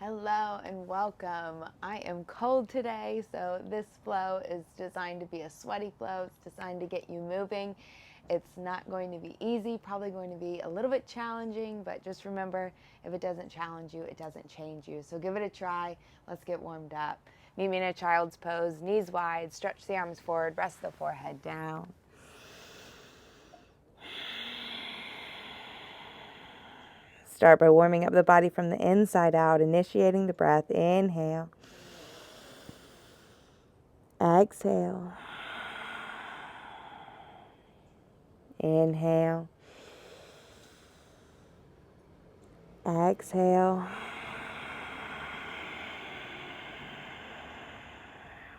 Hello and welcome. I am cold today, so this flow is designed to be a sweaty flow. It's designed to get you moving. It's not going to be easy, probably going to be a little bit challenging, but just remember, if it doesn't challenge you, it doesn't change you. So give it a try. Let's get warmed up. Meet me in a child's pose, knees wide, stretch the arms forward, rest the forehead down. Start by warming up the body from the inside out, initiating the breath. Inhale. Exhale. Inhale. Exhale.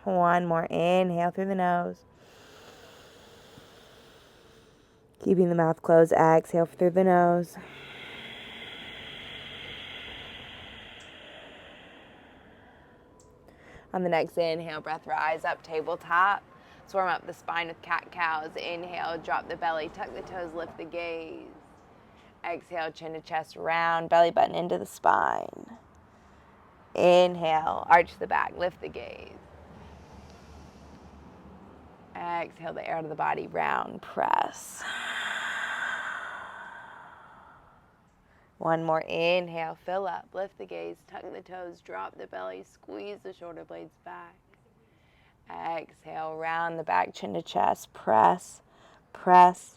One more. Inhale through the nose. Keeping the mouth closed. Exhale through the nose. On the next inhale, breath rise up, tabletop. Let's warm up the spine with cat-cows. Inhale, drop the belly, tuck the toes, lift the gaze. Exhale, chin to chest round, belly button into the spine. Inhale, arch the back, lift the gaze. Exhale the air out of the body, round, press. One more, inhale, fill up, lift the gaze, tuck the toes, drop the belly, squeeze the shoulder blades back. Exhale, round the back, chin to chest, press, press,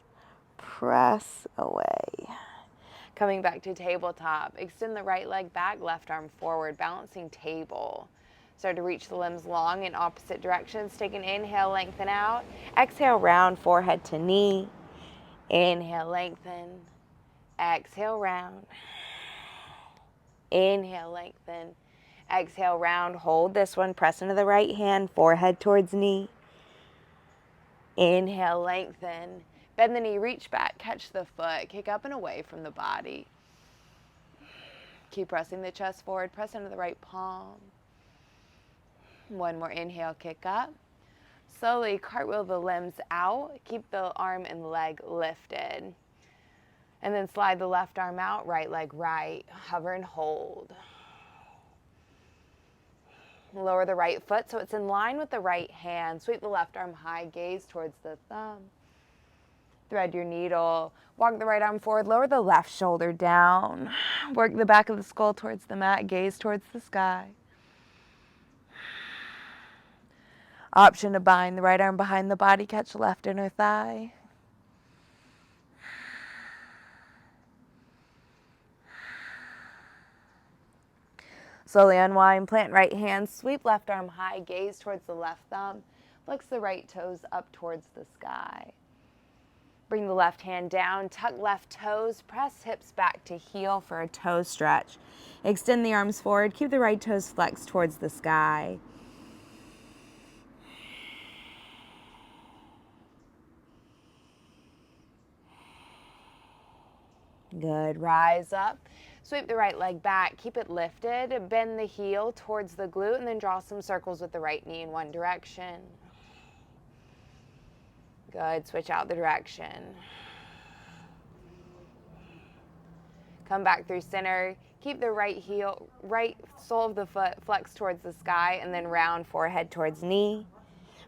press away. Coming back to tabletop, extend the right leg back, left arm forward, balancing table. Start to reach the limbs long in opposite directions. Take an inhale, lengthen out. Exhale, round, forehead to knee. Inhale, lengthen. Exhale, round. Inhale, lengthen. Exhale, round. Hold this one. Press into the right hand, forehead towards knee. Inhale, lengthen. Bend the knee, reach back, catch the foot. Kick up and away from the body. Keep pressing the chest forward. Press into the right palm. One more inhale, kick up. Slowly cartwheel the limbs out. Keep the arm and leg lifted. And then slide the left arm out, right leg right. Hover and hold. Lower the right foot so it's in line with the right hand. Sweep the left arm high, gaze towards the thumb. Thread your needle. Walk the right arm forward, lower the left shoulder down. Work the back of the skull towards the mat, gaze towards the sky. Option to bind the right arm behind the body, catch the left inner thigh. Slowly unwind, plant right hand, sweep left arm high, gaze towards the left thumb, flex the right toes up towards the sky. Bring the left hand down, tuck left toes, press hips back to heel for a toe stretch. Extend the arms forward, keep the right toes flexed towards the sky. Good, rise up. Sweep the right leg back, keep it lifted, bend the heel towards the glute, and then draw some circles with the right knee in one direction. Good, switch out the direction. Come back through center, keep the right sole of the foot flexed towards the sky, and then round forehead towards knee.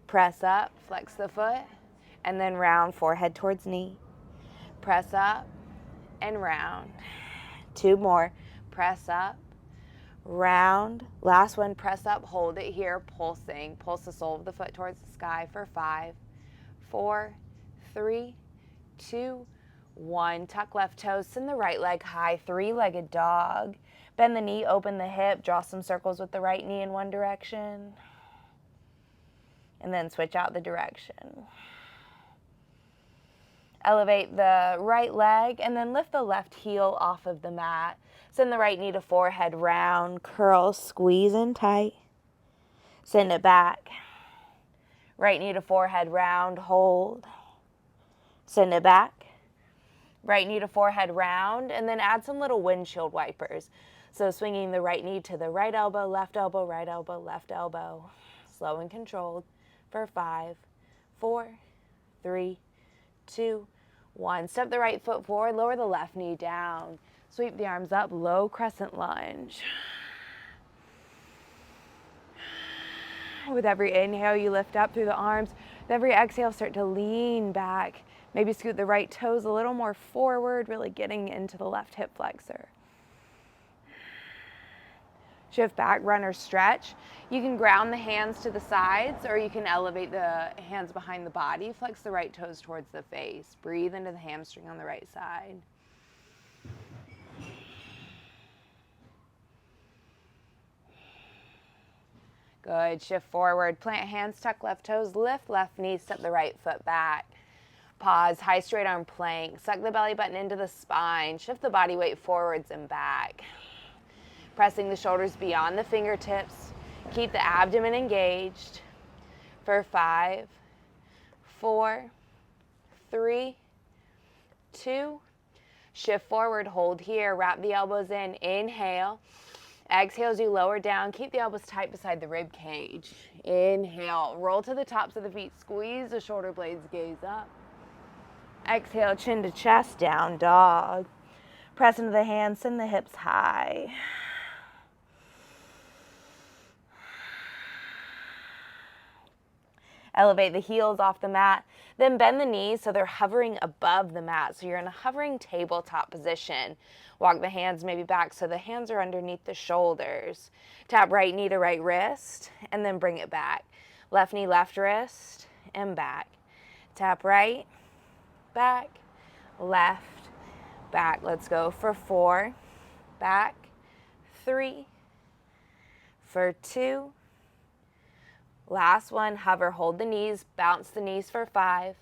Press up, flex the foot, and then round forehead towards knee. Press up and round. Two more. Press up, round. Last one, press up, hold it here, pulsing. Pulse the sole of the foot towards the sky for 5, 4, 3, 2, 1. Tuck left toes, send the right leg high, three-legged dog. Bend the knee, open the hip, draw some circles with the right knee in one direction. And then switch out the direction. Elevate the right leg and then lift the left heel off of the mat. Send the right knee to forehead round, curl, squeeze in tight. Send it back. Right knee to forehead round, hold. Send it back. Right knee to forehead round, and then add some little windshield wipers. So swinging the right knee to the right elbow, left elbow, right elbow, left elbow. Slow and controlled for 5, 4, 3, 2, 1. Step the right foot forward, lower the left knee down. Sweep the arms up, low crescent lunge. With every inhale, you lift up through the arms. With every exhale, start to lean back. Maybe scoot the right toes a little more forward, really getting into the left hip flexor. Shift back, runner stretch. You can ground the hands to the sides, or you can elevate the hands behind the body. Flex the right toes towards the face. Breathe into the hamstring on the right side. Good. Shift forward. Plant hands, tuck left toes, lift left knee, step the right foot back. Pause. High straight arm plank. Suck the belly button into the spine. Shift the body weight forwards and back. Pressing the shoulders beyond the fingertips. Keep the abdomen engaged. For 5, 4, 3, 2. Shift forward. Hold here. Wrap the elbows in. Inhale. Exhale as you lower down. Keep the elbows tight beside the rib cage. Inhale. Roll to the tops of the feet. Squeeze the shoulder blades. Gaze up. Exhale. Chin to chest. Down dog. Press into the hands. Send the hips high. Elevate the heels off the mat. Then bend the knees so they're hovering above the mat. So you're in a hovering tabletop position. Walk the hands maybe back so the hands are underneath the shoulders. Tap right knee to right wrist and then bring it back. Left knee, left wrist and back. Tap right, back, left, back. Let's go for 4, back, 3, for 2. Last one, hover, hold the knees, bounce the knees for 5,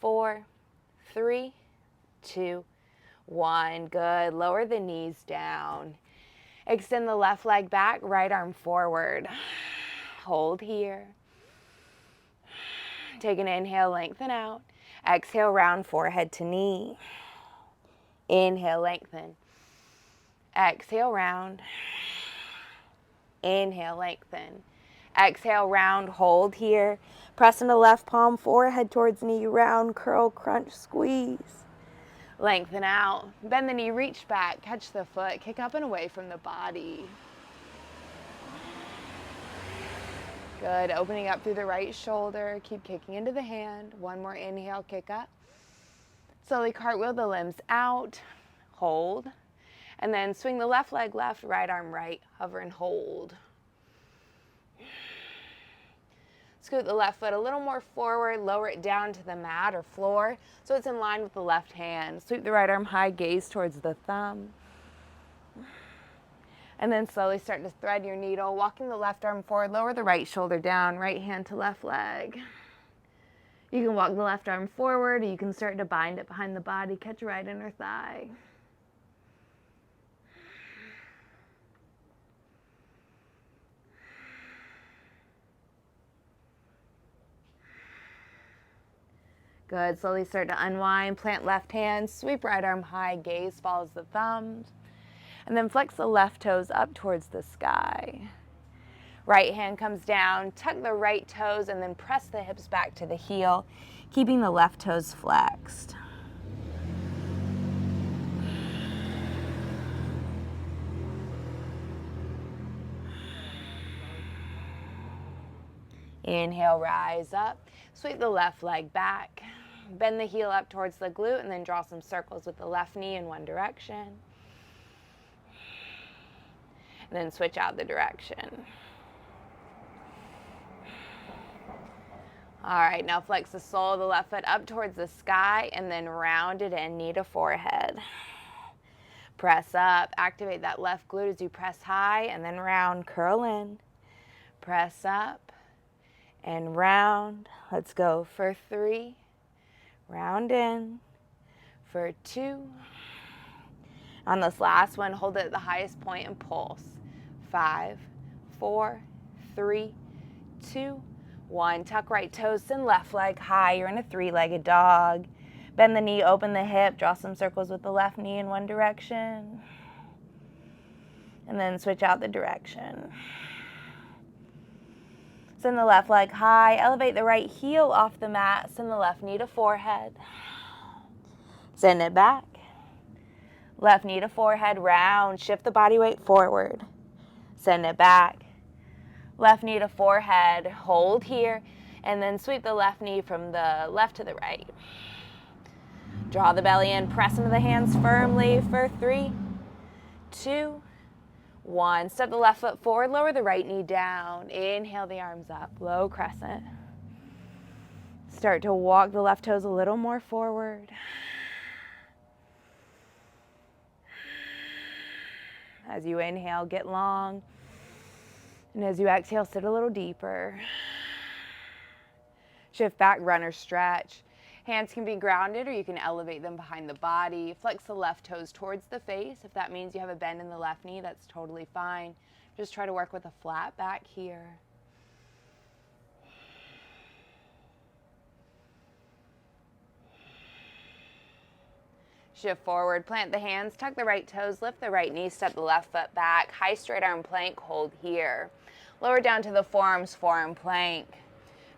4, 3, 2, 1. Good. Lower the knees down. Extend the left leg back, right arm forward. Hold here. Take an inhale, lengthen out. Exhale, round forehead to knee. Inhale, lengthen. Exhale, round. Inhale, lengthen. Exhale, round, hold here. Press into left palm, forehead towards knee, round, curl, crunch, squeeze. Lengthen out. Bend the knee, reach back, catch the foot, kick up and away from the body. Good. Opening up through the right shoulder. Keep kicking into the hand. One more inhale, kick up. Slowly cartwheel the limbs out. Hold. And then swing the left leg left, right arm right. Hover and hold. Scoot the left foot a little more forward, lower it down to the mat or floor so it's in line with the left hand. Sweep the right arm high, gaze towards the thumb. And then slowly start to thread your needle, walking the left arm forward, lower the right shoulder down, right hand to left leg. You can walk the left arm forward, or you can start to bind it behind the body, catch right inner thigh. Good. Slowly start to unwind. Plant left hand. Sweep right arm high. Gaze follows the thumbs. And then flex the left toes up towards the sky. Right hand comes down. Tuck the right toes and then press the hips back to the heel, keeping the left toes flexed. Inhale, rise up. Sweep the left leg back. Bend the heel up towards the glute and then draw some circles with the left knee in one direction. And then switch out the direction. All right, now flex the sole of the left foot up towards the sky and then round it in, knee to forehead. Press up, activate that left glute as you press high and then round, curl in. Press up and round. Let's go for 3. Round in for 2. On this last one, hold it at the highest point and pulse. 5, 4, 3, 2, 1. Tuck right toes, send left leg high. You're in a 3-legged dog. Bend the knee, open the hip, draw some circles with the left knee in one direction. And then switch out the direction. Send the left leg high, elevate the right heel off the mat, send the left knee to forehead. Send it back. Left knee to forehead, round, shift the body weight forward. Send it back. Left knee to forehead, hold here, and then sweep the left knee from the left to the right. Draw the belly in, press into the hands firmly for 3, 2, 1. Step the left foot forward, lower the right knee down. Inhale the arms up, low crescent. Start to walk the left toes a little more forward. As you inhale, get long. And as you exhale, sit a little deeper. Shift back, runner stretch. Hands can be grounded or you can elevate them behind the body. Flex the left toes towards the face. If that means you have a bend in the left knee, that's totally fine. Just try to work with a flat back here. Shift forward, plant the hands, tuck the right toes, lift the right knee, step the left foot back. High straight arm plank, hold here. Lower down to the forearms, forearm plank.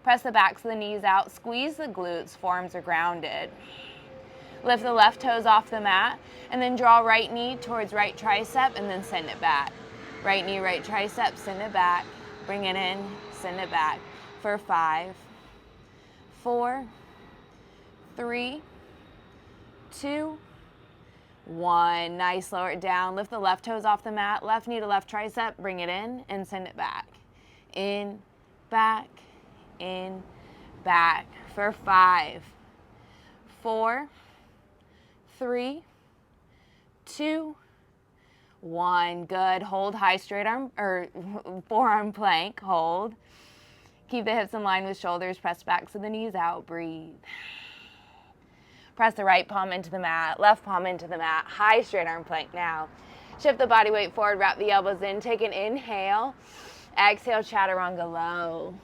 Press the backs of the knees out, squeeze the glutes, forearms are grounded. Lift the left toes off the mat, and then draw right knee towards right tricep, and then send it back. Right knee, right tricep, send it back. Bring it in, send it back. For 5, 4, 3, 2, 1. Nice, lower it down. Lift the left toes off the mat, left knee to left tricep, bring it in, and send it back. In, back, in, back. For 5, 4, 3, 2, 1. Good. Hold high straight arm or forearm plank. Hold. Keep the hips in line with shoulders. Press backs of the knees out. Breathe. Press the right palm into the mat, left palm into the mat. High straight arm plank now. Shift the body weight forward, wrap the elbows in. Take an inhale. Exhale, chaturanga low.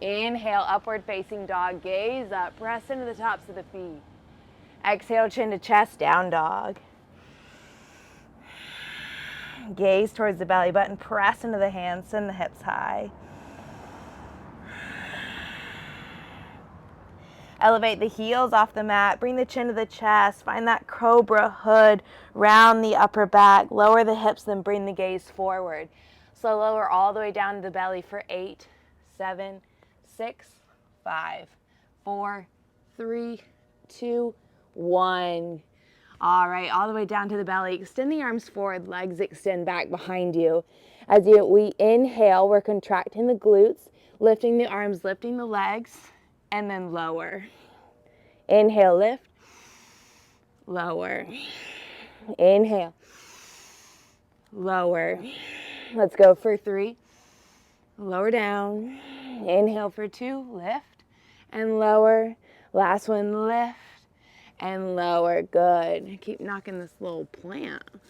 Inhale, upward facing dog. Gaze up, press into the tops of the feet. Exhale, chin to chest, down dog. Gaze towards the belly button, press into the hands, send the hips high. Elevate the heels off the mat, bring the chin to the chest, find that cobra hood, round the upper back, lower the hips, then bring the gaze forward. So lower all the way down to the belly for 8, 7, 6, 5, 4, 3, 2, 1. All right, all the way down to the belly. Extend the arms forward, legs extend back behind you. As we inhale, we're contracting the glutes, lifting the arms, lifting the legs, and then lower. Inhale, lift, lower. Inhale, lower. Let's go for 3. Lower down. Inhale for 2, lift and lower. Last one, lift and lower. Good. Keep knocking this little plant. I'm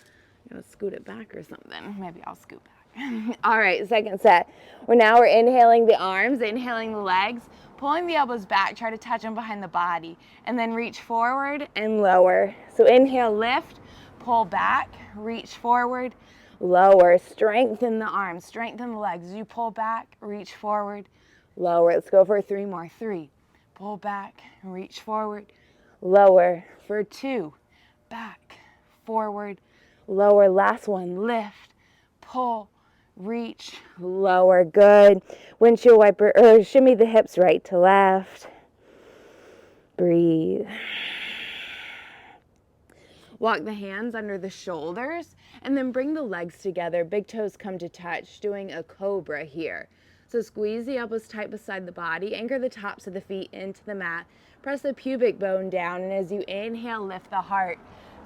gonna scoot it back or something. Maybe I'll scoot back. All right, second set. We're inhaling the arms, inhaling the legs, pulling the elbows back, try to touch them behind the body, and then reach forward and lower. So inhale, lift, pull back, reach forward, lower. Strengthen the arms, strengthen the legs. As you pull back, reach forward, lower. Let's go for 3 more. 3, pull back, reach forward, lower. For 2, back, forward, lower. Last one, lift, pull, reach, lower. Good. Windshield wiper, or shimmy the hips right to left. Breathe. Walk the hands under the shoulders and then bring the legs together. Big toes come to touch, doing a cobra here. So squeeze the elbows tight beside the body, anchor the tops of the feet into the mat, press the pubic bone down, and as you inhale, lift the heart.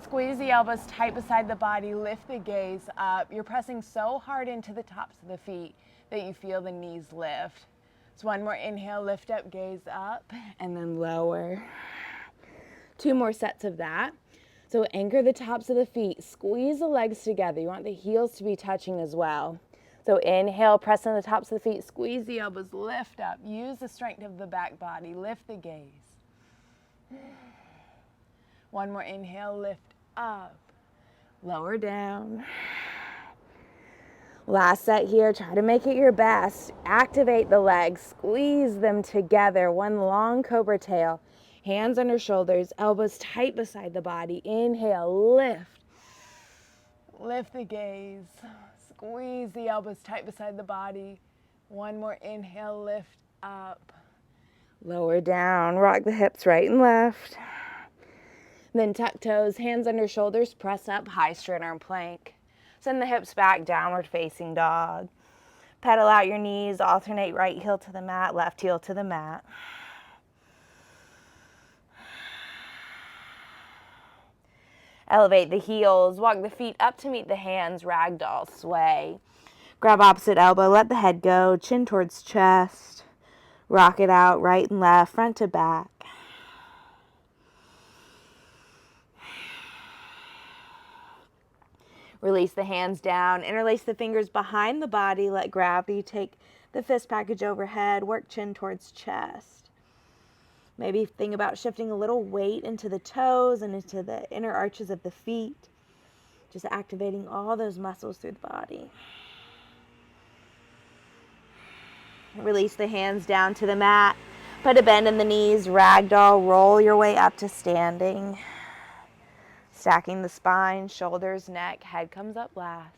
Squeeze the elbows tight beside the body, lift the gaze up. You're pressing so hard into the tops of the feet that you feel the knees lift. So one more inhale, lift up, gaze up, and then lower. 2 more sets of that. So anchor the tops of the feet, squeeze the legs together. You want the heels to be touching as well. So inhale, press on the tops of the feet, squeeze the elbows, lift up. Use the strength of the back body, lift the gaze. One more inhale, lift up, lower down. Last set here, try to make it your best. Activate the legs, squeeze them together, one long cobra tail. Hands under shoulders, elbows tight beside the body. Inhale, lift. Lift the gaze. Squeeze the elbows tight beside the body. One more inhale, lift up. Lower down, rock the hips right and left. Then tuck toes, hands under shoulders, press up, high straight arm plank. Send the hips back, downward facing dog. Pedal out your knees, alternate right heel to the mat, left heel to the mat. Elevate the heels, walk the feet up to meet the hands, ragdoll sway. Grab opposite elbow, let the head go, chin towards chest. Rock it out, right and left, front to back. Release the hands down, interlace the fingers behind the body, let gravity take the fist package overhead, work chin towards chest. Maybe think about shifting a little weight into the toes and into the inner arches of the feet. Just activating all those muscles through the body. Release the hands down to the mat. Put a bend in the knees, ragdoll, roll your way up to standing. Stacking the spine, shoulders, neck, head comes up last.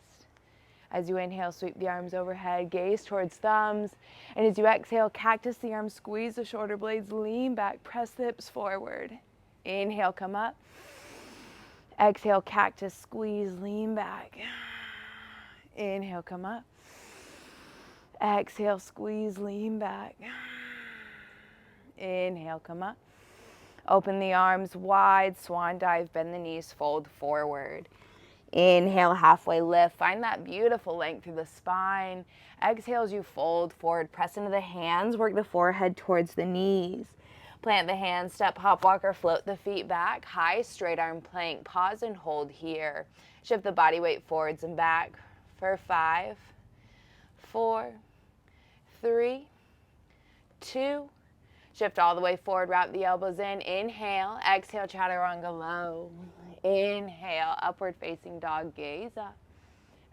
As you inhale, sweep the arms overhead, gaze towards thumbs. And as you exhale, cactus the arms, squeeze the shoulder blades, lean back, press the hips forward. Inhale, come up. Exhale, cactus, squeeze, lean back. Inhale, come up. Exhale, squeeze, lean back. Inhale, come up. Open the arms wide, swan dive, bend the knees, fold forward. Inhale, halfway lift. Find that beautiful length through the spine. Exhale as you fold forward, press into the hands, work the forehead towards the knees. Plant the hands, step, hop, walk, or float the feet back. High, straight arm plank. Pause and hold here. Shift the body weight forwards and back for 5, 4, 3, 2, shift all the way forward, wrap the elbows in. Inhale, exhale, chaturanga low. Inhale, upward facing dog, gaze up.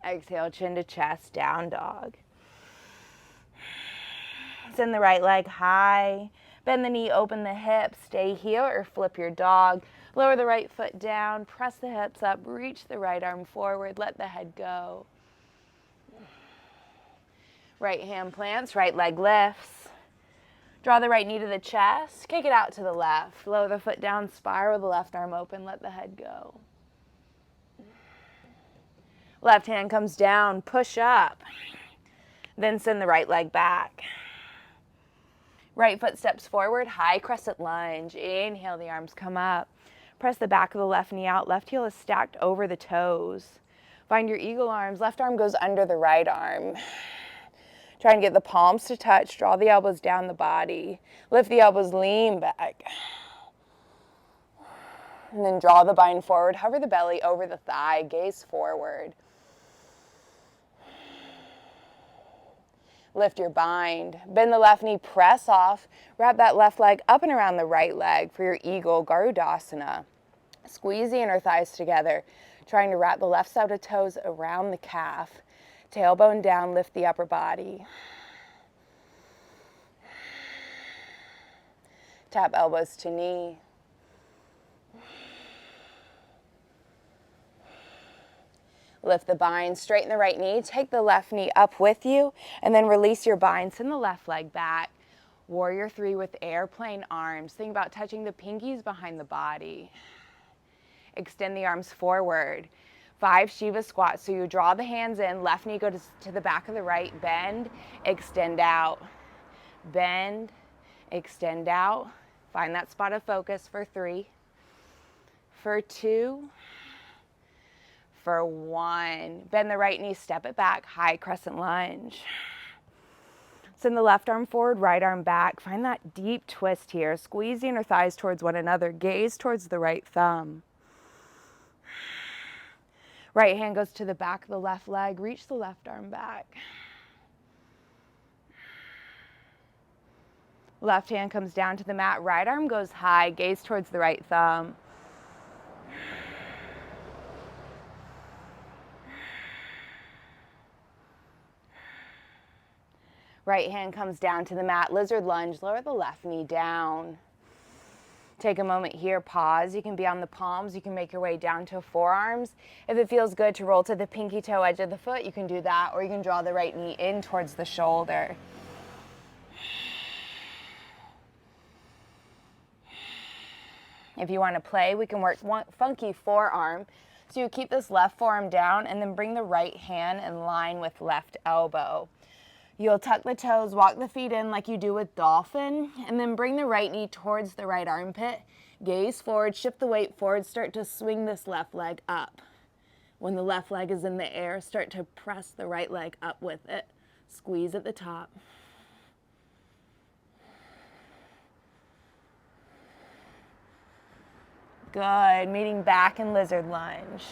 Exhale, chin to chest, down dog. Send the right leg high. Bend the knee, open the hips, stay here or flip your dog. Lower the right foot down, press the hips up, reach the right arm forward, let the head go. Right hand plants, right leg lifts. Draw the right knee to the chest, kick it out to the left. Lower the foot down, spiral the left arm open, let the head go. Left hand comes down, push up. Then send the right leg back. Right foot steps forward, high crescent lunge. Inhale, the arms come up. Press the back of the left knee out. Left heel is stacked over the toes. Find your eagle arms. Left arm goes under the right arm. Try and get the palms to touch. Draw the elbows down the body. Lift the elbows, lean back. And then draw the bind forward. Hover the belly over the thigh. Gaze forward. Lift your bind. Bend the left knee, press off. Wrap that left leg up and around the right leg for your eagle, Garudasana. Squeeze the inner thighs together, trying to wrap the left side of toes around the calf. Tailbone down, lift the upper body. Tap elbows to knee. Lift the bind, straighten the right knee, take the left knee up with you, and then release your bind, send the left leg back. Warrior 3 with airplane arms. Think about touching the pinkies behind the body. Extend the arms forward. 5 Shiva squats. So you draw the hands in, left knee goes to the back of the right, bend, extend out. Bend, extend out. Find that spot of focus for 3, for 2, for 1. Bend the right knee, step it back, high crescent lunge. Send the left arm forward, right arm back. Find that deep twist here. Squeeze the inner thighs towards one another. Gaze towards the right thumb. Right hand goes to the back of the left leg. Reach the left arm back. Left hand comes down to the mat. Right arm goes high. Gaze towards the right thumb. Right hand comes down to the mat. Lizard lunge. Lower the left knee down. Take a moment here, pause. You can be on the palms. You can make your way down to forearms. If it feels good to roll to the pinky toe edge of the foot, you can do that, or you can draw the right knee in towards the shoulder. If you want to play, we can work one funky forearm. So you keep this left forearm down and then bring the right hand in line with left elbow. You'll tuck the toes, walk the feet in like you do with dolphin, and then bring the right knee towards the right armpit. Gaze forward, shift the weight forward, start to swing this left leg up. When the left leg is in the air, start to press the right leg up with it. Squeeze at the top. Good, meeting back in lizard lunge.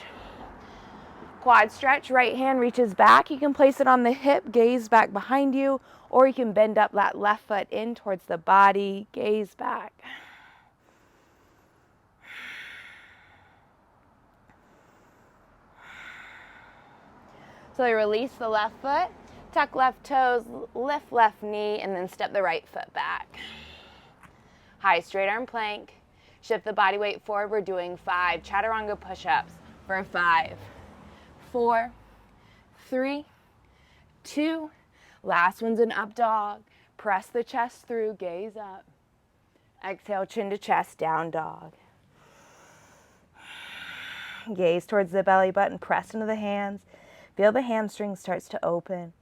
Quad stretch, right hand reaches back. You can place it on the hip, gaze back behind you, or you can bend up that left foot in towards the body, gaze back. So you release the left foot, tuck left toes, lift left knee, and then step the right foot back. High straight arm plank. Shift the body weight forward. We're doing 5 chaturanga push-ups for 5, 4, 3, 2. Last one's an up dog. Press the chest through, gaze up. Exhale, chin to chest, down dog. Gaze towards the belly button, press into the hands. Feel the hamstring starts to open.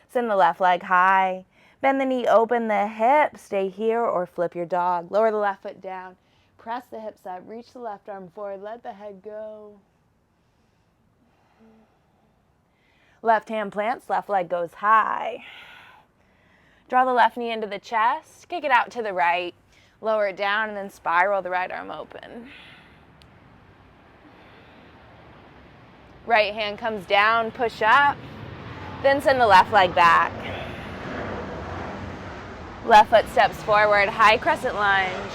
Send the left leg high. Bend the knee, open the hip. Stay here or flip your dog. Lower the left foot down. Press the hips up. Reach the left arm forward. Let the head go. Left hand plants. Left leg goes high. Draw the left knee into the chest. Kick it out to the right. Lower it down and then spiral the right arm open. Right hand comes down. Push up. Then send the left leg back. Left foot steps forward, high crescent lunge.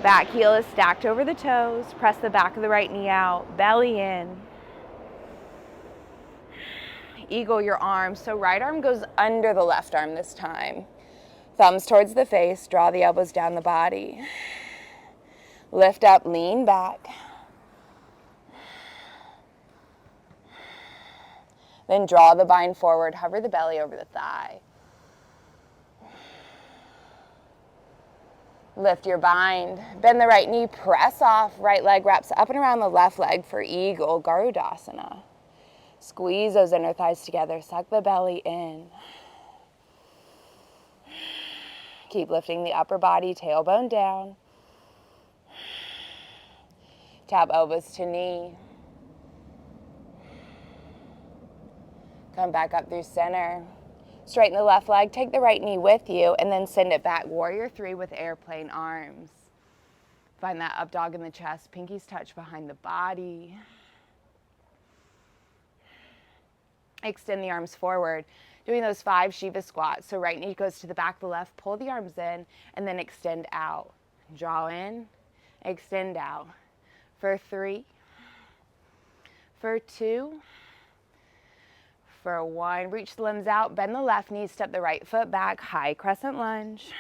Back heel is stacked over the toes. Press the back of the right knee out, belly in. Eagle your arms, so right arm goes under the left arm this time. Thumbs towards the face, draw the elbows down the body. Lift up, lean back. Then draw the bind forward, hover the belly over the thigh. Lift your bind, bend the right knee, press off, right leg wraps up and around the left leg for eagle, Garudasana. Squeeze those inner thighs together, suck the belly in. Keep lifting the upper body, tailbone down. Tap elbows to knee. Come back up through center. Straighten the left leg, take the right knee with you, and then send it back. Warrior 3 with airplane arms. Find that up dog in the chest. Pinkies touch behind the body. Extend the arms forward. Doing those 5 Shiva squats. So right knee goes to the back of the left, pull the arms in, and then extend out. Draw in, extend out. For 3, for 2, for 1, reach the limbs out, bend the left knee, step the right foot back, high crescent lunge.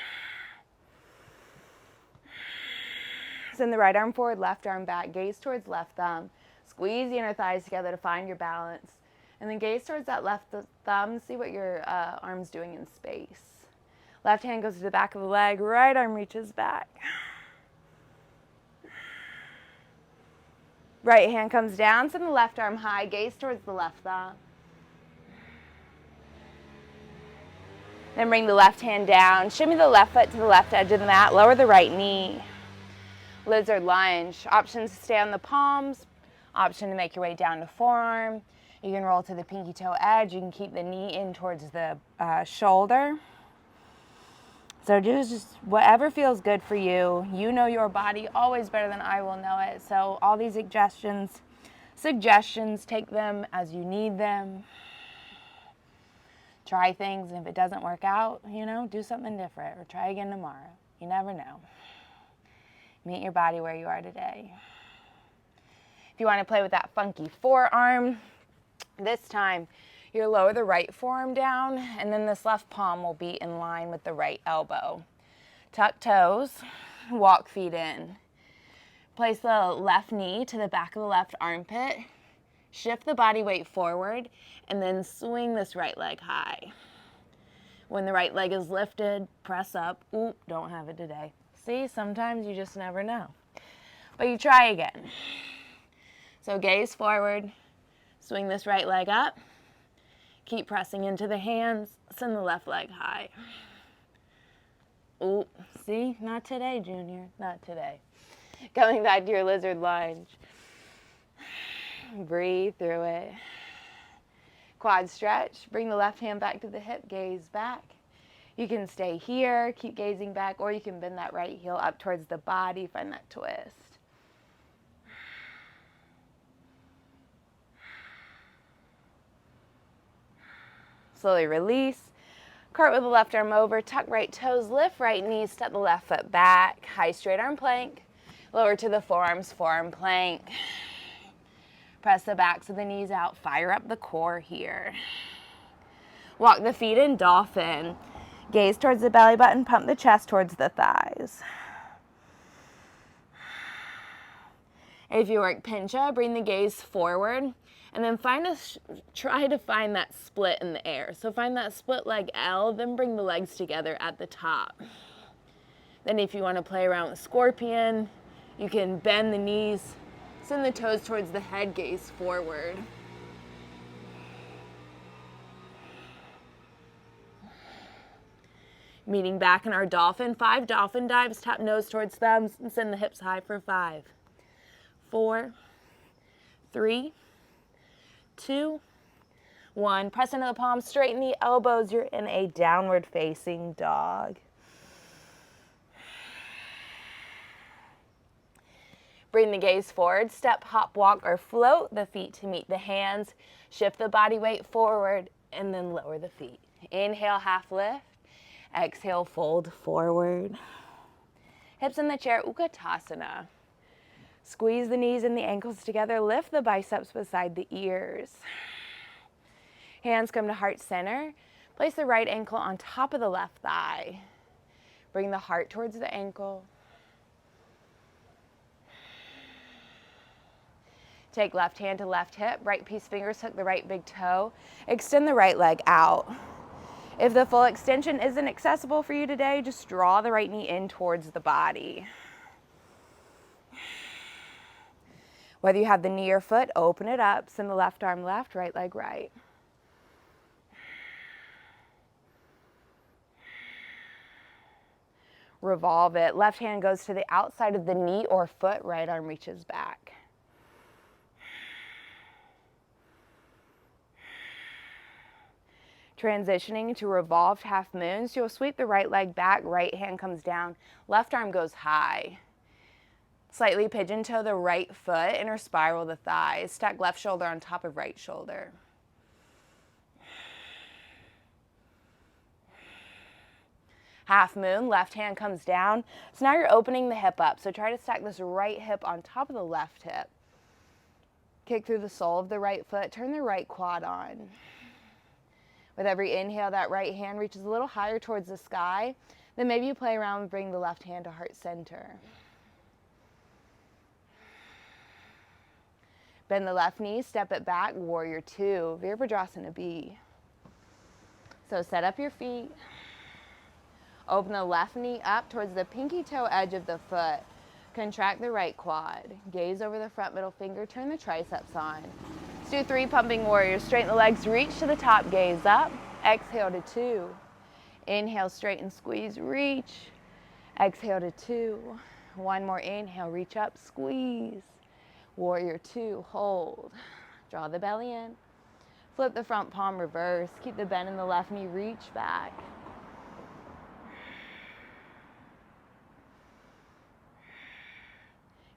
Send the right arm forward, left arm back, gaze towards left thumb. Squeeze the inner thighs together to find your balance. And then gaze towards that left thumb, see what your arm's doing in space. Left hand goes to the back of the leg, right arm reaches back. Right hand comes down, send the left arm high, gaze towards the left thumb. Then bring the left hand down, shimmy the left foot to the left edge of the mat, lower the right knee. Lizard lunge. Options to stay on the palms, option to make your way down to forearm. You can roll to the pinky toe edge, you can keep the knee in towards the shoulder. So do just whatever feels good for you. You know your body always better than I will know it. So all these suggestions, take them as you need them. Try things, and if it doesn't work out, do something different or try again tomorrow. You never know. Meet your body where you are today. If you want to play with that funky forearm, this time You lower the right forearm down, and then this left palm will be in line with the right elbow. Tuck toes, walk feet in. Place the left knee to the back of the left armpit. Shift the body weight forward, and then swing this right leg high. When the right leg is lifted, press up. Oop, don't have it today. See, sometimes you just never know. But you try again. So gaze forward, swing this right leg up. Keep pressing into the hands, send the left leg high. Oop, see, not today, Junior, not today. Coming back to your lizard lunge. Breathe through it. Quad stretch, bring the left hand back to the hip, gaze back. You can stay here, keep gazing back, or you can bend that right heel up towards the body, find that twist. Slowly release. Cart with the left arm over, tuck right toes, lift right knee, step the left foot back, high straight arm plank. Lower to the forearms, forearm plank. Press the backs of the knees out, fire up the core here. Walk the feet in dolphin. Gaze towards the belly button, pump the chest towards the thighs. If you work pincha, bring the gaze forward, and then try to find that split in the air. So find that split leg L, then bring the legs together at the top. Then if you want to play around with scorpion, you can bend the knees, send the toes towards the head, gaze forward. Meeting back in our dolphin. 5 dolphin dives, tap nose towards thumbs, and send the hips high for 5, 4, 3, 2, 1. Press into the palms, straighten the elbows. You're in a downward facing dog. Bring the gaze forward, step, hop, walk, or float the feet to meet the hands. Shift the body weight forward, and then lower the feet. Inhale, half lift. Exhale, fold forward. Hips in the chair, Utkatasana. Squeeze the knees and the ankles together. Lift the biceps beside the ears. Hands come to heart center. Place the right ankle on top of the left thigh. Bring the heart towards the ankle. Take left hand to left hip, right piece fingers hook the right big toe. Extend the right leg out. If the full extension isn't accessible for you today, just draw the right knee in towards the body. Whether you have the knee or foot, open it up. Send the left arm left, right leg right. Revolve it. Left hand goes to the outside of the knee or foot, right arm reaches back. Transitioning to revolved half moons, you'll sweep the right leg back, right hand comes down, left arm goes high. Slightly pigeon toe the right foot, inner spiral the thighs, stack left shoulder on top of right shoulder. Half moon, left hand comes down. So now you're opening the hip up, so try to stack this right hip on top of the left hip. Kick through the sole of the right foot, turn the right quad on. With every inhale, that right hand reaches a little higher towards the sky. Then maybe you play around and bring the left hand to heart center. Bend the left knee, step it back, warrior 2, Virabhadrasana B. So set up your feet. Open the left knee up towards the pinky toe edge of the foot. Contract the right quad. Gaze over the front middle finger, turn the triceps on. Let's do 3 pumping warriors. Straighten the legs, reach to the top, gaze up. Exhale to 2. Inhale, straighten, squeeze, reach. Exhale to 2. One more inhale, reach up, squeeze. Warrior 2, hold. Draw the belly in. Flip the front palm, reverse. Keep the bend in the left knee, reach back.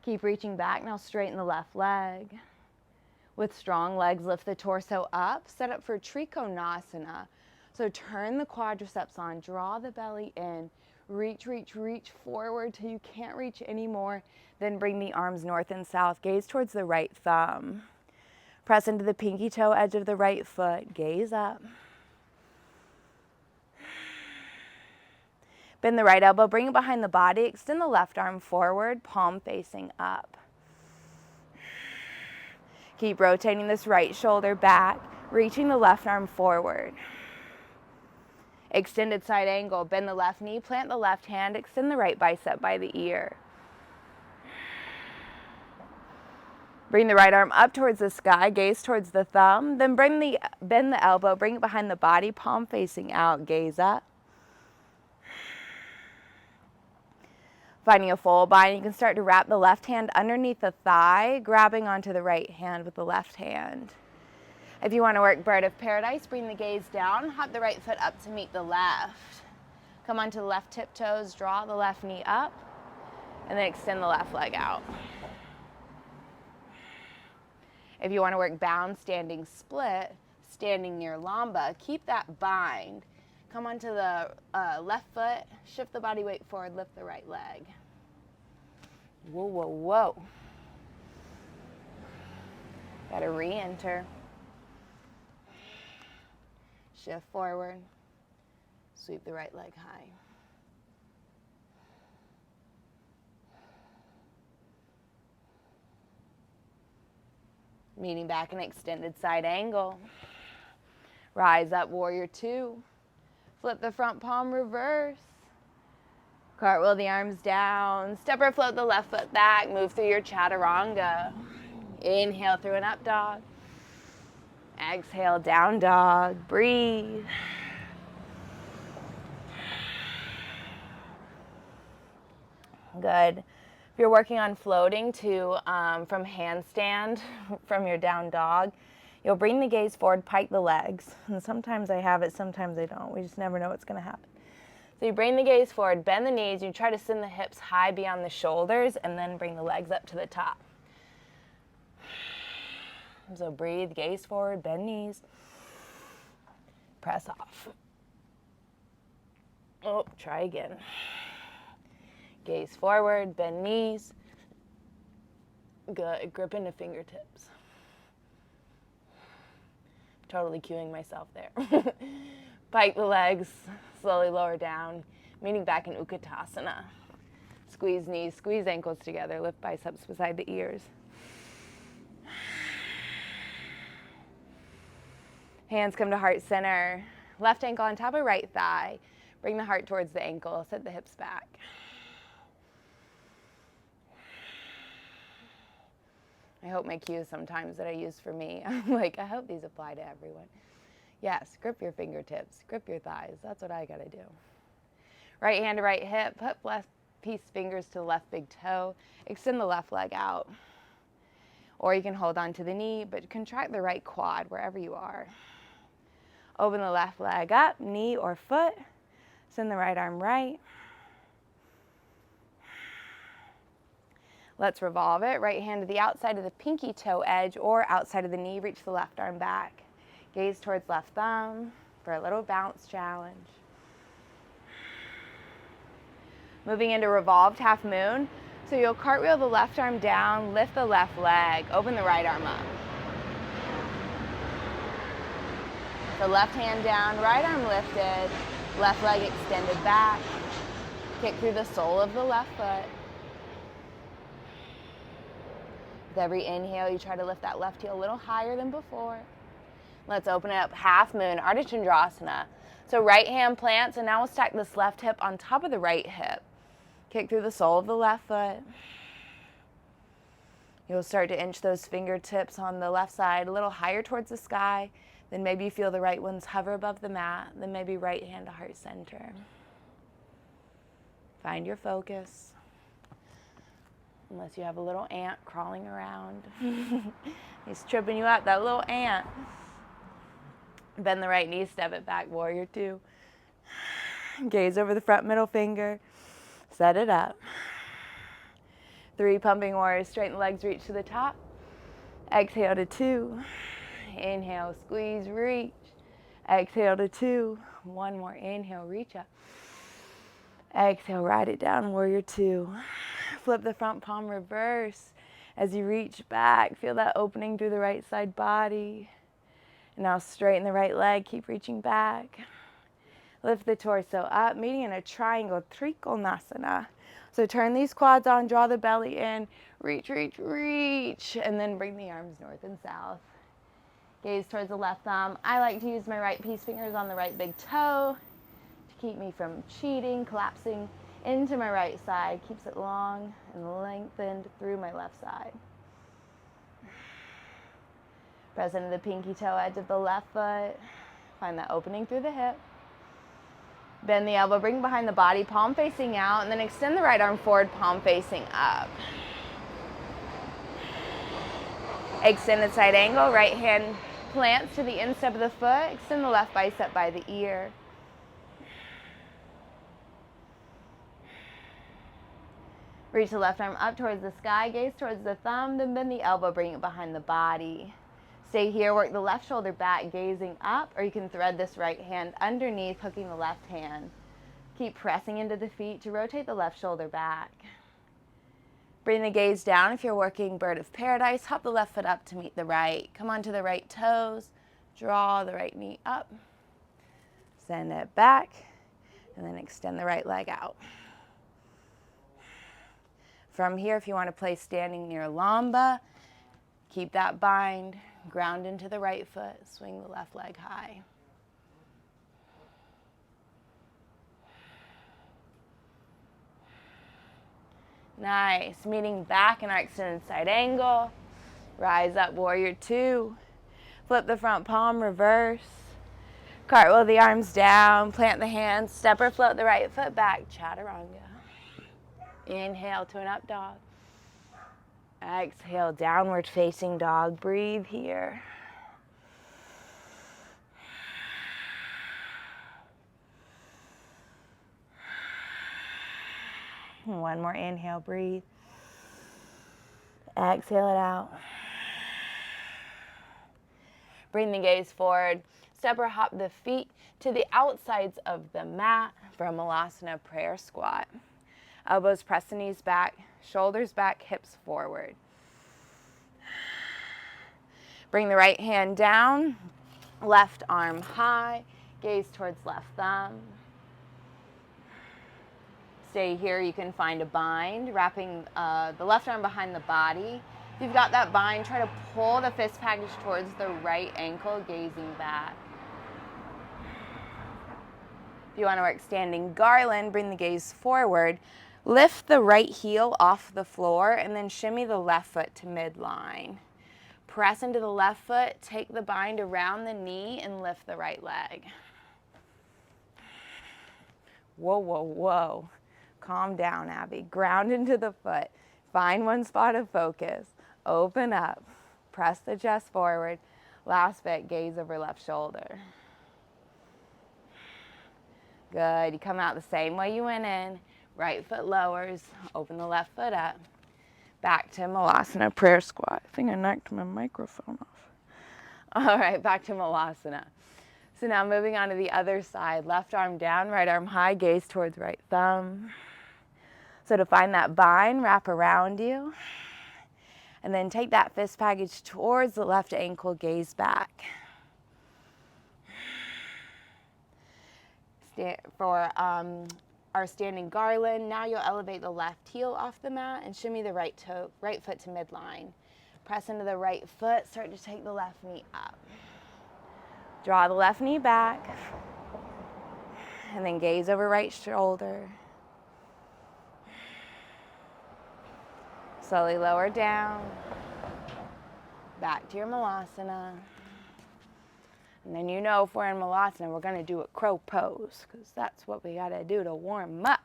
Keep reaching back. Now straighten the left leg. With strong legs, lift the torso up. Set up for Trikonasana. So turn the quadriceps on. Draw the belly in. Reach, reach, reach forward till you can't reach anymore. Then bring the arms north and south. Gaze towards the right thumb. Press into the pinky toe edge of the right foot. Gaze up. Bend the right elbow, bring it behind the body. Extend the left arm forward, palm facing up. Keep rotating this right shoulder back, reaching the left arm forward. Extended side angle, bend the left knee, plant the left hand, extend the right bicep by the ear. Bring the right arm up towards the sky, gaze towards the thumb, then bend the elbow, bring it behind the body, palm facing out, gaze up. Finding a full bind, you can start to wrap the left hand underneath the thigh, grabbing onto the right hand with the left hand. If you want to work bird of paradise, bring the gaze down, hop the right foot up to meet the left. Come onto the left tiptoes, draw the left knee up, and then extend the left leg out. If you want to work bound standing split, standing near lamba, keep that bind. Come onto the left foot, shift the body weight forward, lift the right leg. Whoa, whoa, whoa. Gotta re-enter. Shift forward, sweep the right leg high. Meeting back in extended side angle. Rise up, warrior two. Flip the front palm, reverse. Cartwheel the arms down. Step or float the left foot back. Move through your chaturanga. Inhale through an up dog. Exhale, down dog. Breathe. Good. If you're working on floating to from handstand, from your down dog, you'll bring the gaze forward, pike the legs. And sometimes I have it, sometimes I don't. We just never know what's going to happen. So you bring the gaze forward, bend the knees, you try to send the hips high beyond the shoulders, and then bring the legs up to the top. So breathe, gaze forward, bend knees, press off. Oh, try again. Gaze forward, bend knees. Good, grip into fingertips. Totally cueing myself there. Pike the legs, slowly lower down, meeting back in Utkatasana. Squeeze knees, squeeze ankles together, lift biceps beside the ears. Hands come to heart center. Left ankle on top of right thigh. Bring the heart towards the ankle, set the hips back. I hope my cues sometimes that I use for me, I'm like, I hope these apply to everyone. Yes, grip your fingertips, grip your thighs. That's what I gotta do. Right hand to right hip, put left piece fingers to the left big toe. Extend the left leg out. Or you can hold on to the knee, but contract the right quad wherever you are. Open the left leg up, knee or foot. Send the right arm right. Let's revolve it. Right hand to the outside of the pinky toe edge or outside of the knee. Reach the left arm back. Gaze towards left thumb for a little bounce challenge. Moving into revolved half moon. So you'll cartwheel the left arm down, lift the left leg, open the right arm up. So left hand down, right arm lifted, left leg extended back. Kick through the sole of the left foot. With every inhale, you try to lift that left heel a little higher than before. Let's open it up, half moon, Ardha Chandrasana. So right hand plants, and now we'll stack this left hip on top of the right hip. Kick through the sole of the left foot. You'll start to inch those fingertips on the left side a little higher towards the sky. Then maybe you feel the right ones hover above the mat. Then maybe right hand to heart center. Find your focus. Unless you have a little ant crawling around. He's tripping you up, that little ant. Bend the right knee, step it back, warrior two. Gaze over the front middle finger. Set it up. 3 pumping warriors, straighten the legs, reach to the top. Exhale to 2. Inhale, squeeze, reach. Exhale to 2. One more inhale, reach up. Exhale, ride it down, warrior two. Flip the front palm, reverse. As you reach back, feel that opening through the right side body. And now straighten the right leg, keep reaching back. Lift the torso up, meeting in a triangle, Trikonasana. So turn these quads on, draw the belly in, reach, reach, reach, and then bring the arms north and south. Gaze towards the left thumb. I like to use my right peace fingers on the right big toe to keep me from cheating, collapsing into my right side. Keeps it long and lengthened through my left side. Press into the pinky toe edge of the left foot. Find that opening through the hip. Bend the elbow, bring behind the body, palm facing out, and then extend the right arm forward, palm facing up. Extended side angle, right hand plants to the instep of the foot. Extend the left bicep by the ear. Reach the left arm up towards the sky, gaze towards the thumb, then bend the elbow, bring it behind the body. Stay here, work the left shoulder back, gazing up, or you can thread this right hand underneath, hooking the left hand. Keep pressing into the feet to rotate the left shoulder back. Bring the gaze down. If you're working bird of paradise, hop the left foot up to meet the right. Come onto the right toes, draw the right knee up, send it back, and then extend the right leg out. From here, if you want to place standing near Lamba, keep that bind, ground into the right foot, swing the left leg high. Nice. Meeting back in our extended side angle. Rise up, warrior two. Flip the front palm, reverse. Cartwheel the arms down, plant the hands, step or float the right foot back, chaturanga. Inhale to an up dog. Exhale, downward facing dog. Breathe here. One more inhale, breathe. Exhale it out. Bring the gaze forward. Step or hop the feet to the outsides of the mat for a Malasana prayer squat. Elbows press the knees back, shoulders back, hips forward. Bring the right hand down, left arm high, gaze towards left thumb. Stay here, you can find a bind, wrapping the left arm behind the body. If you've got that bind, try to pull the fist package towards the right ankle, gazing back. If you want to work standing garland, bring the gaze forward. Lift the right heel off the floor and then shimmy the left foot to midline. Press into the left foot, take the bind around the knee and lift the right leg. Whoa, whoa, whoa. Calm down, Abby. Ground into the foot. Find one spot of focus. Open up. Press the chest forward. Last bit, gaze over left shoulder. Good. You come out the same way you went in. Right foot lowers. Open the left foot up. Back to Malasana prayer squat. I think I knocked my microphone off. All right, back to Malasana. So now moving on to the other side. Left arm down, right arm high, gaze towards right thumb. So to find that bind, wrap around you. And then take that fist package towards the left ankle, gaze back. For our standing garland, now you'll elevate the left heel off the mat and shimmy the right foot to midline. Press into the right foot, start to take the left knee up. Draw the left knee back, and then gaze over right shoulder. Slowly lower down, back to your Malasana. And then you know if we're in Malasana, we're going to do a crow pose, because that's what we got to do to warm up.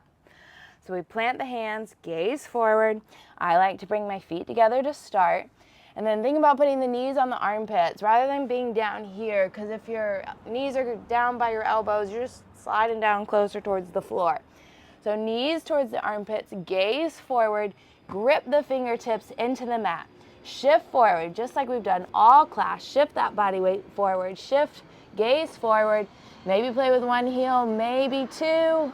So we plant the hands, gaze forward. I like to bring my feet together to start. And then think about putting the knees on the armpits rather than being down here, because if your knees are down by your elbows, you're just sliding down closer towards the floor. So knees towards the armpits, gaze forward, grip the fingertips into the mat. Shift forward, just like we've done all class. Shift that body weight forward. Shift, gaze forward. Maybe play with one heel, maybe two.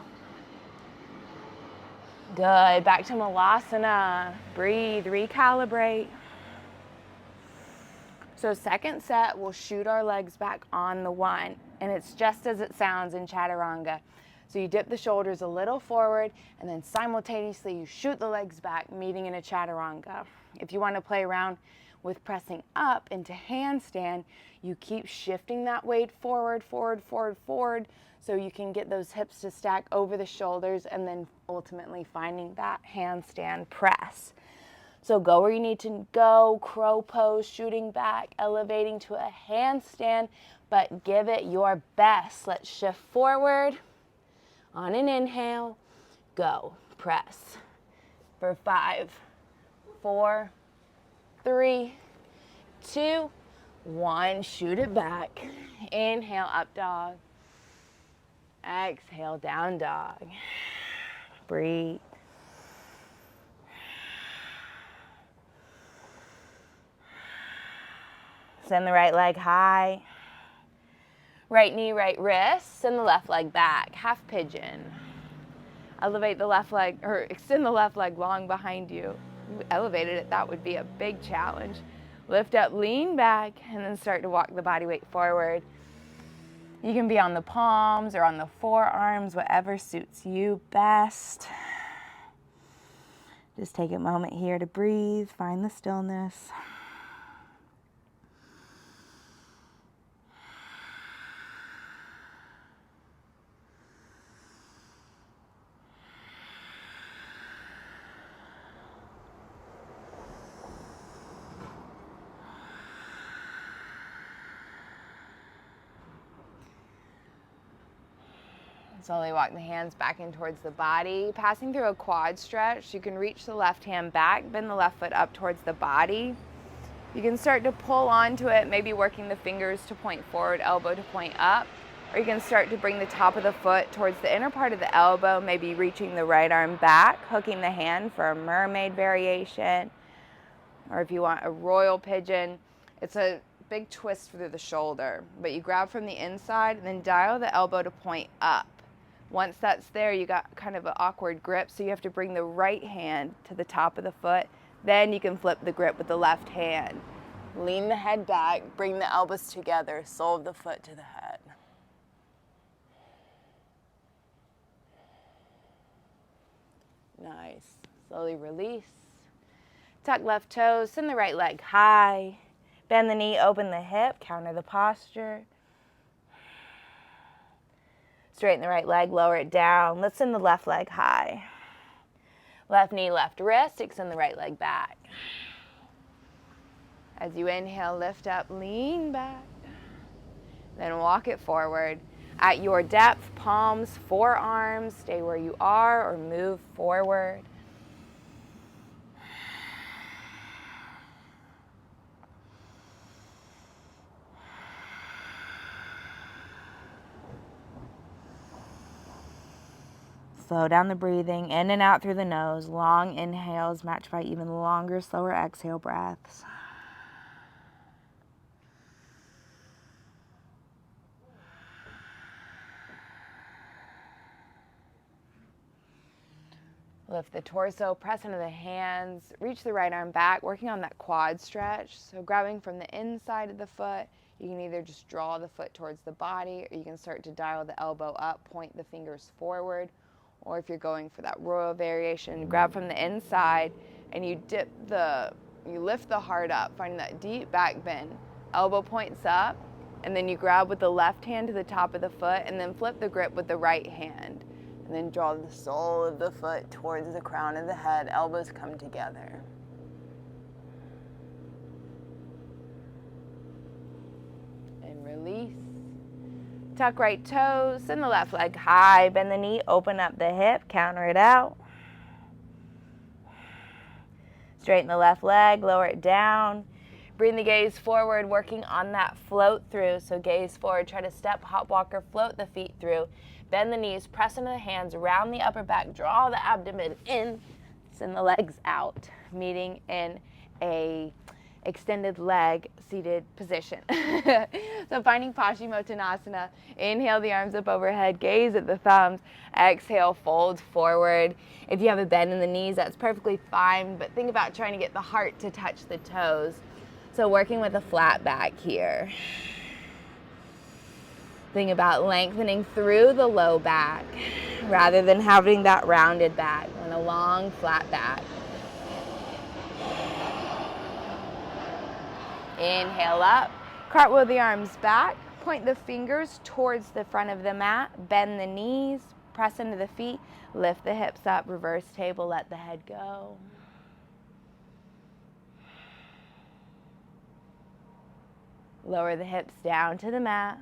Good. Back to Malasana. Breathe, recalibrate. So second set, we'll shoot our legs back on the one, and it's just as it sounds in Chaturanga. So you dip the shoulders a little forward, and then simultaneously you shoot the legs back, meeting in a Chaturanga. If you want to play around with pressing up into handstand, you keep shifting that weight forward, forward, forward, forward, so you can get those hips to stack over the shoulders, and then ultimately finding that handstand press. So go where you need to go, crow pose, shooting back, elevating to a handstand, but give it your best. Let's shift forward. On an inhale, go, press. For 5, 4, 3, 2, 1, shoot it back. Inhale, up dog. Exhale, down dog. Breathe. Send the right leg high. Right knee, right wrist. Send the left leg back. Half pigeon. Elevate the left leg, or extend the left leg long behind you. You elevated it, that would be a big challenge. Lift up, lean back, and then start to walk the body weight forward. You can be on the palms or on the forearms, whatever suits you best. Just take a moment here to breathe, find the stillness. Slowly walk the hands back in towards the body. Passing through a quad stretch, you can reach the left hand back, bend the left foot up towards the body. You can start to pull onto it, maybe working the fingers to point forward, elbow to point up. Or you can start to bring the top of the foot towards the inner part of the elbow, maybe reaching the right arm back, hooking the hand for a mermaid variation. Or if you want a royal pigeon, it's a big twist through the shoulder. But you grab from the inside and then dial the elbow to point up. Once that's there, you got kind of an awkward grip, so you have to bring the right hand to the top of the foot. Then you can flip the grip with the left hand. Lean the head back, bring the elbows together, sole of the foot to the head. Nice. Slowly release. Tuck left toes, send the right leg high. Bend the knee, open the hip, counter the posture. Straighten the right leg, lower it down. Let's send the left leg high. Left knee, left wrist, extend the right leg back. As you inhale, lift up, lean back. Then walk it forward. At your depth, palms, forearms, stay where you are or move forward. Slow down the breathing, in and out through the nose. Long inhales matched by even longer, slower exhale breaths. Lift the torso, press into the hands, reach the right arm back, working on that quad stretch. So grabbing from the inside of the foot, you can either just draw the foot towards the body, or you can start to dial the elbow up, point the fingers forward. Or if you're going for that royal variation, grab from the inside and you lift the heart up, finding that deep back bend. Elbow points up, and then you grab with the left hand to the top of the foot and then flip the grip with the right hand. And then draw the sole of the foot towards the crown of the head. Elbows come together. And release. Tuck right toes, send the left leg high, bend the knee, open up the hip, counter it out. Straighten the left leg, lower it down. Bring the gaze forward, working on that float through. So gaze forward, try to step, hop, walker, float the feet through. Bend the knees, press into the hands, round the upper back, draw the abdomen in, send the legs out, meeting in a extended leg seated position. So finding Paschimottanasana, inhale the arms up overhead, gaze at the thumbs, exhale, fold forward. If you have a bend in the knees, that's perfectly fine, but think about trying to get the heart to touch the toes. So working with a flat back here. Think about lengthening through the low back rather than having that rounded back and a long flat back. Inhale up, cartwheel the arms back, point the fingers towards the front of the mat, bend the knees, press into the feet, lift the hips up, reverse table, let the head go. Lower the hips down to the mat,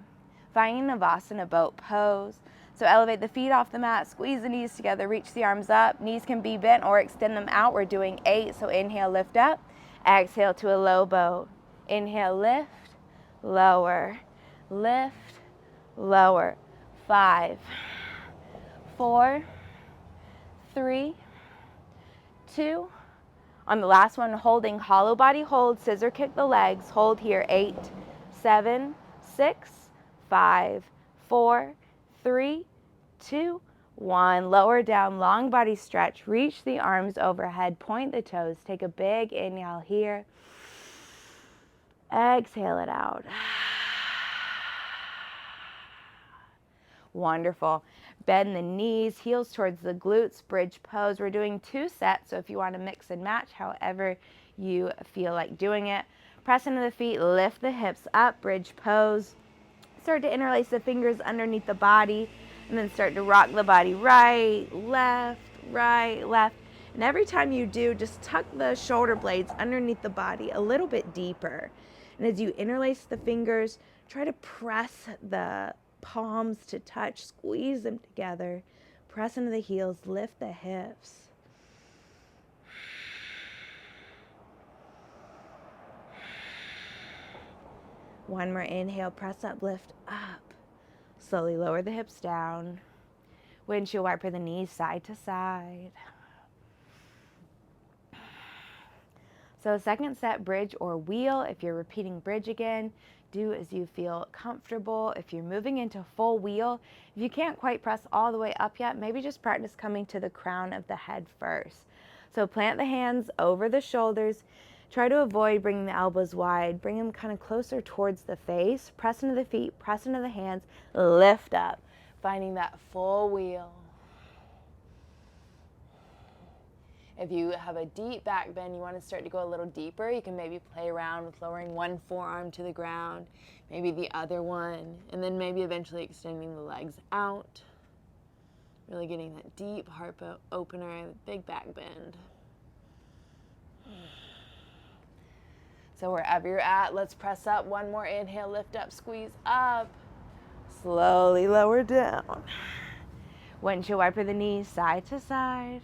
finding Savasana boat pose. So elevate the feet off the mat, squeeze the knees together, reach the arms up. Knees can be bent or extend them out. We're doing 8, so inhale, lift up. Exhale to a low boat. Inhale, lift, lower, lift, lower. 5, 4, 3, 2. On the last one, holding hollow body hold, scissor kick the legs, hold here. 8, 7, 6, 5, 4, 3, 2, 1. Lower down, long body stretch. Reach the arms overhead, point the toes. Take a big inhale here. Exhale it out. Wonderful. Bend the knees, heels towards the glutes, bridge pose. We're doing 2 sets, so if you want to mix and match, however you feel like doing it. Press into the feet, lift the hips up, bridge pose. Start to interlace the fingers underneath the body, and then start to rock the body right, left, right, left. And every time you do, just tuck the shoulder blades underneath the body a little bit deeper. And as you interlace the fingers, try to press the palms to touch, squeeze them together, press into the heels, lift the hips. One more inhale, press up, lift up. Slowly lower the hips down. Windshield wiper the knees side to side. So second set, bridge or wheel. If you're repeating bridge again, do as you feel comfortable. If you're moving into full wheel, if you can't quite press all the way up yet, maybe just practice coming to the crown of the head first. So plant the hands over the shoulders. Try to avoid bringing the elbows wide. Bring them kind of closer towards the face. Press into the feet, press into the hands, lift up, finding that full wheel. If you have a deep back bend, you want to start to go a little deeper, you can maybe play around with lowering one forearm to the ground, maybe the other one, and then maybe eventually extending the legs out. Really getting that deep heart opener, big back bend. So wherever you're at, let's press up. One more inhale, lift up, squeeze up. Slowly lower down. Windshield wiper the knees side to side.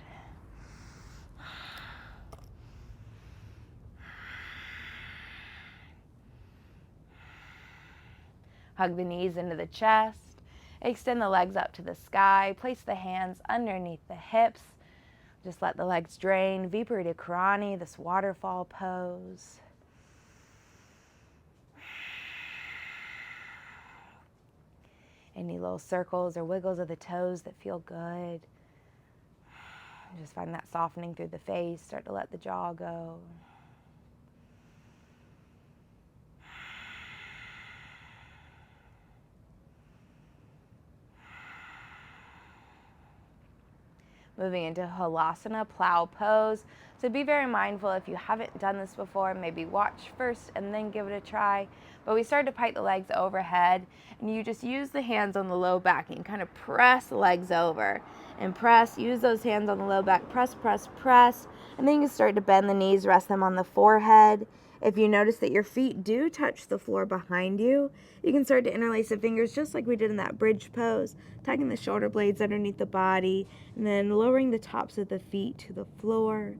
Hug the knees into the chest. Extend the legs up to the sky. Place the hands underneath the hips. Just let the legs drain. Viparita Karani, this waterfall pose. Any little circles or wiggles of the toes that feel good. Just find that softening through the face. Start to let the jaw go. Moving into Halasana, plow pose. So be very mindful if you haven't done this before, maybe watch first and then give it a try. But we start to pike the legs overhead, and you just use the hands on the low back and kind of press the legs over and press. Use those hands on the low back, press, press, press. And then you can start to bend the knees, rest them on the forehead. If you notice that your feet do touch the floor behind you, you can start to interlace the fingers just like we did in that bridge pose, tucking the shoulder blades underneath the body, and then lowering the tops of the feet to the floor.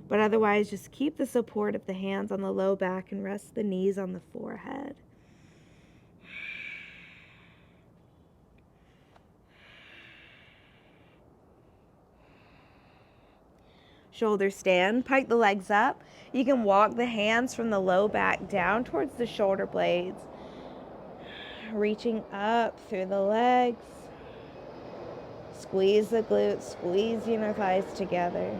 But otherwise, just keep the support of the hands on the low back and rest the knees on the forehead. shoulder stand. Pike the legs up. You can walk the hands from the low back down towards the shoulder blades, reaching up through the legs. Squeeze the glutes, squeeze the inner thighs together.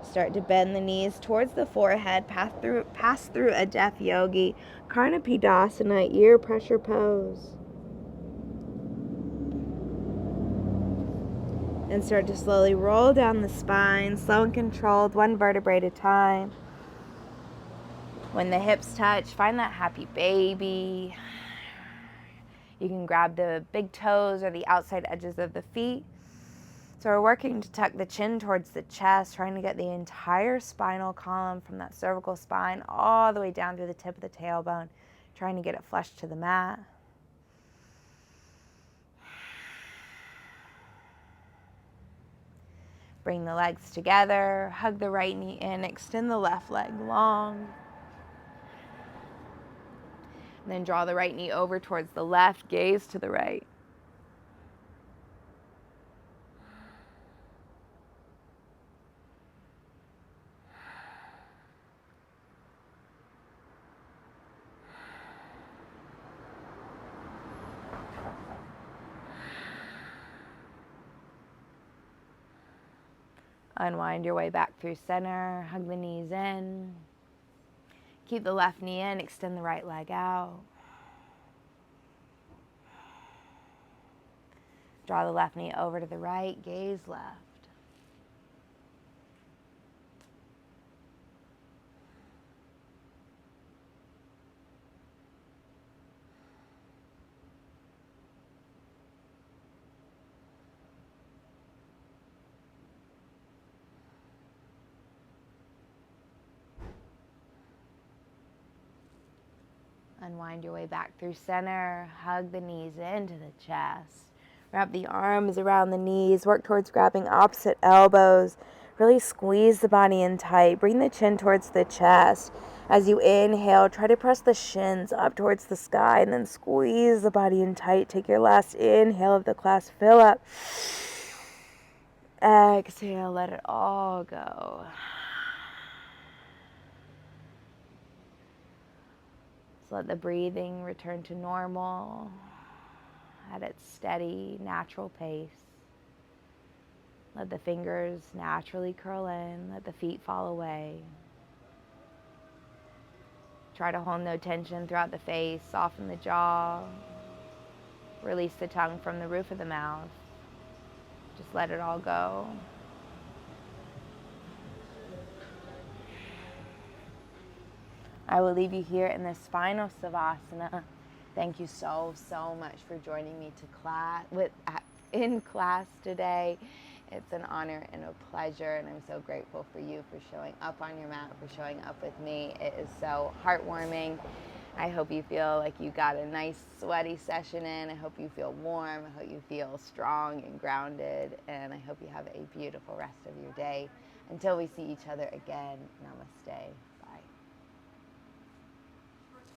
Start to bend the knees towards the forehead, pass through a death yogi, Karnapidasana, ear pressure pose. And start to slowly roll down the spine, slow and controlled, one vertebrae at a time. When the hips touch, find that happy baby. You can grab the big toes or the outside edges of the feet. So we're working to tuck the chin towards the chest, trying to get the entire spinal column from that cervical spine all the way down through the tip of the tailbone, trying to get it flush to the mat. Bring the legs together, hug the right knee in, extend the left leg long. And then draw the right knee over towards the left, gaze to the right. Unwind your way back through center, hug the knees in. Keep the left knee in, extend the right leg out. Draw the left knee over to the right, gaze left. Unwind your way back through center, hug the knees into the chest. Wrap the arms around the knees, work towards grabbing opposite elbows. Really squeeze the body in tight. Bring the chin towards the chest. As you inhale, try to press the shins up towards the sky and then squeeze the body in tight. Take your last inhale of the class, fill up. Exhale, let it all go. So let the breathing return to normal at its steady, natural pace. Let the fingers naturally curl in. Let the feet fall away. Try to hold no tension throughout the face. Soften the jaw. Release the tongue from the roof of the mouth. Just let it all go. I will leave you here in this final Savasana. Thank you so much for joining me in class today. It's an honor and a pleasure, and I'm so grateful for you for showing up on your mat, for showing up with me. It is so heartwarming. I hope you feel like you got a nice sweaty session in. I hope you feel warm. I hope you feel strong and grounded, and I hope you have a beautiful rest of your day. Until we see each other again, namaste.